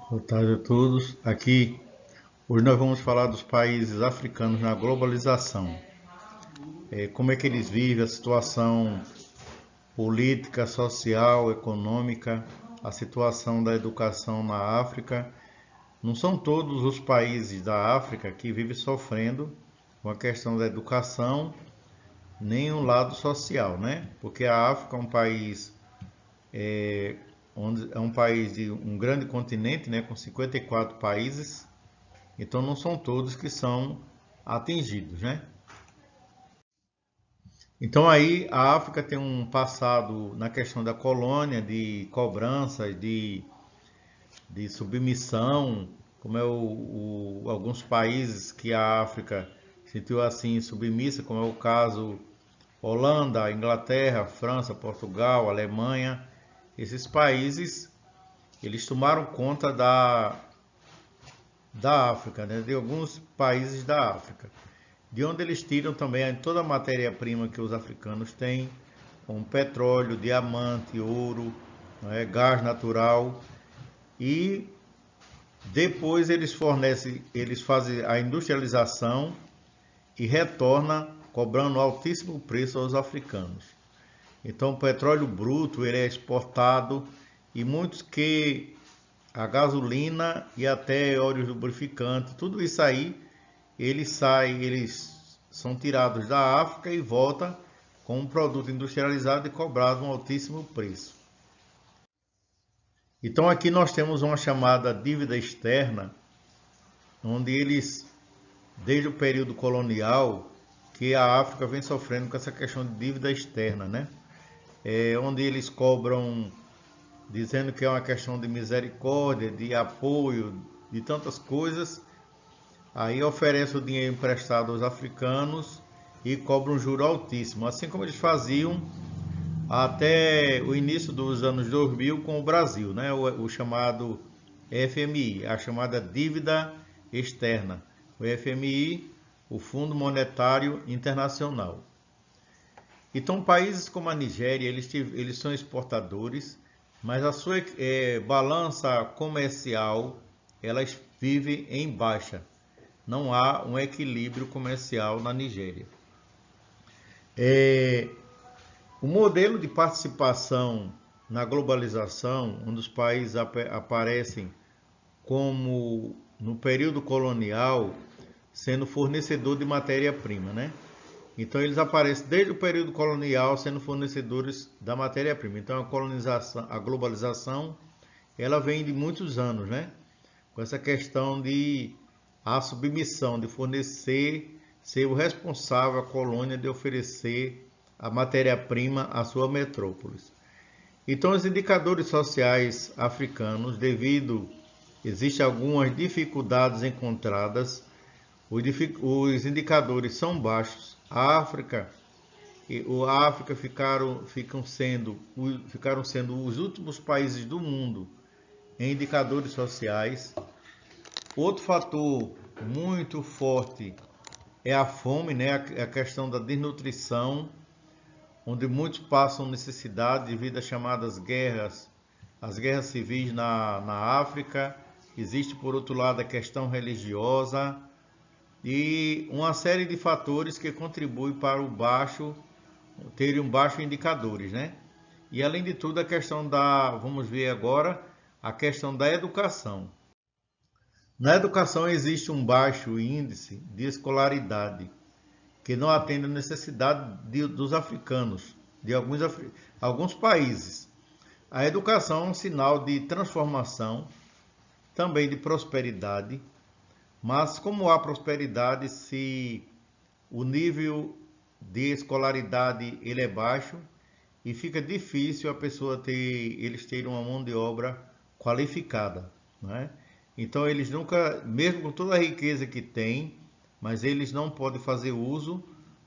Boa tarde a todos. Hoje nós vamos falar dos países africanos na globalização. Como é que eles vivem, a situação política, social, econômica, a situação da educação na África. Não são todos os países da África que vivem sofrendo com a questão da educação, nem o lado social, né? Porque a África é um país onde é um país de um grande continente, né, com 54 países. Então não são todos que são atingidos, né? Então aí a África tem um passado na questão da colônia, de cobranças, de submissão, como alguns países que a África sentiu assim submissa, como é o caso Holanda, Inglaterra, França, Portugal, Alemanha. Esses países eles tomaram conta da África, né? De alguns países da África, de onde eles tiram também toda a matéria-prima que os africanos têm, como petróleo, diamante, ouro, né, gás natural, e depois eles fazem a industrialização e retorna cobrando altíssimo preço aos africanos. Então o petróleo bruto ele é exportado e muitos que a gasolina e até óleos lubrificantes, tudo isso aí, eles são tirados da África e volta com um produto industrializado e cobrado um altíssimo preço. Então aqui nós temos uma chamada dívida externa, onde eles, desde o período colonial, que a África vem sofrendo com essa questão de dívida externa, né? Onde eles cobram, dizendo que é uma questão de misericórdia, de apoio, de tantas coisas. Aí oferece o dinheiro emprestado aos africanos e cobra um juro altíssimo, assim como eles faziam até o início dos anos 2000 com o Brasil, né? O chamado FMI, a chamada dívida externa. O FMI, o Fundo Monetário Internacional. Então, países como a Nigéria, eles são exportadores, mas a sua balança comercial, elas vivem em baixa. Não há um equilíbrio comercial na Nigéria. O modelo de participação na globalização, onde os países aparecem como no período colonial, sendo fornecedor de matéria-prima, né? Então eles aparecem desde o período colonial sendo fornecedores da matéria-prima. Então a globalização, ela vem de muitos anos, né? Com essa questão de a submissão, de fornecer, ser o responsável, a colônia, de oferecer a matéria-prima à sua metrópole. Então, os indicadores sociais africanos, existem algumas dificuldades encontradas, os indicadores são baixos. A África ficaram sendo os últimos países do mundo em indicadores sociais. Outro fator muito forte é a fome, né? A questão da desnutrição, onde muitos passam necessidade devido às chamadas guerras, as guerras civis na África. Existe, por outro lado, a questão religiosa e uma série de fatores que contribuem para terem um baixo indicadores, né? E além de tudo, vamos ver agora, a questão da educação. Na educação existe um baixo índice de escolaridade, que não atende à necessidade dos africanos, de alguns países. A educação é um sinal de transformação, também de prosperidade, mas como há prosperidade se o nível de escolaridade ele é baixo e fica difícil eles terem uma mão de obra qualificada, né? Então eles nunca, mesmo com toda a riqueza que têm, mas eles não podem fazer uso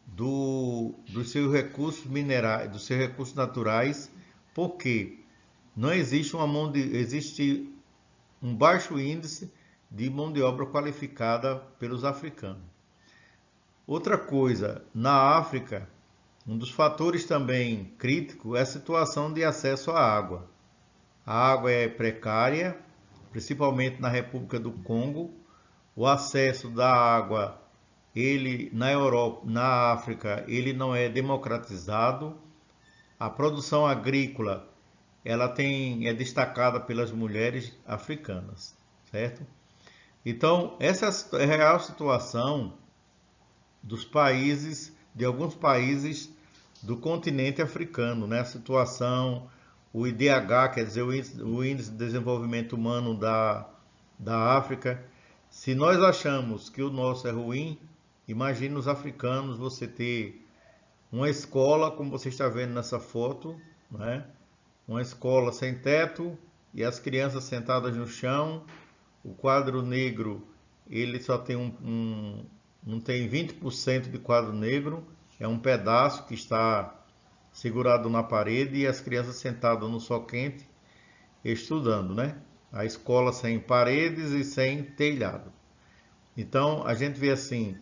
dos seus recursos minerais, dos seus recursos naturais, porque não existe existe um baixo índice de mão de obra qualificada pelos africanos. Outra coisa, na África, um dos fatores também críticos é a situação de acesso à água. A água é precária principalmente na República do Congo. O acesso da água, ele na Europa, na África, ele não é democratizado. A produção agrícola, ela é destacada pelas mulheres africanas, certo? Então, essa é a real situação dos países, de alguns países do continente africano, né? A situação, o IDH, quer dizer, o Índice de Desenvolvimento Humano da África. Se nós achamos que o nosso é ruim, imagine os africanos você ter uma escola, como você está vendo nessa foto, né? Uma escola sem teto e as crianças sentadas no chão. O quadro negro, ele só tem não tem 20% de quadro negro, é um pedaço que está segurado na parede e as crianças sentadas no sol quente estudando, né? A escola sem paredes e sem telhado. Então a gente vê assim,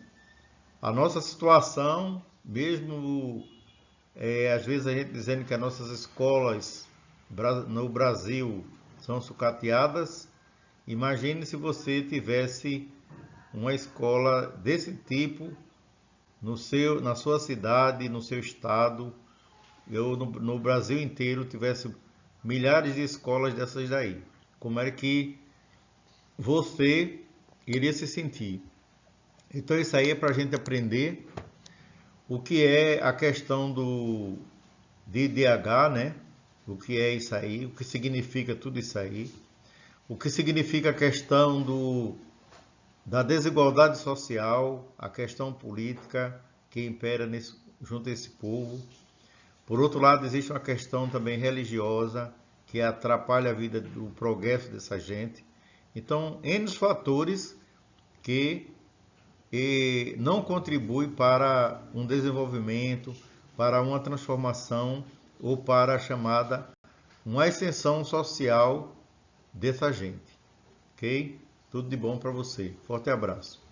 a nossa situação, mesmo às vezes a gente dizendo que as nossas escolas no Brasil são sucateadas, imagine se você tivesse uma escola desse tipo na sua cidade, no seu estado, no Brasil inteiro tivesse milhares de escolas dessas daí. Como é que você iria se sentir? Então isso aí é para a gente aprender o que é a questão de IDH, né? O que é isso aí, o que significa tudo isso aí, o que significa a questão da desigualdade social, a questão política que impera junto a esse povo. Por outro lado, existe uma questão também religiosa que atrapalha a vida do progresso dessa gente. Então, N fatores que não contribuem para um desenvolvimento, para uma transformação ou para a chamada uma ascensão social dessa gente. Ok? Tudo de bom para você. Forte abraço.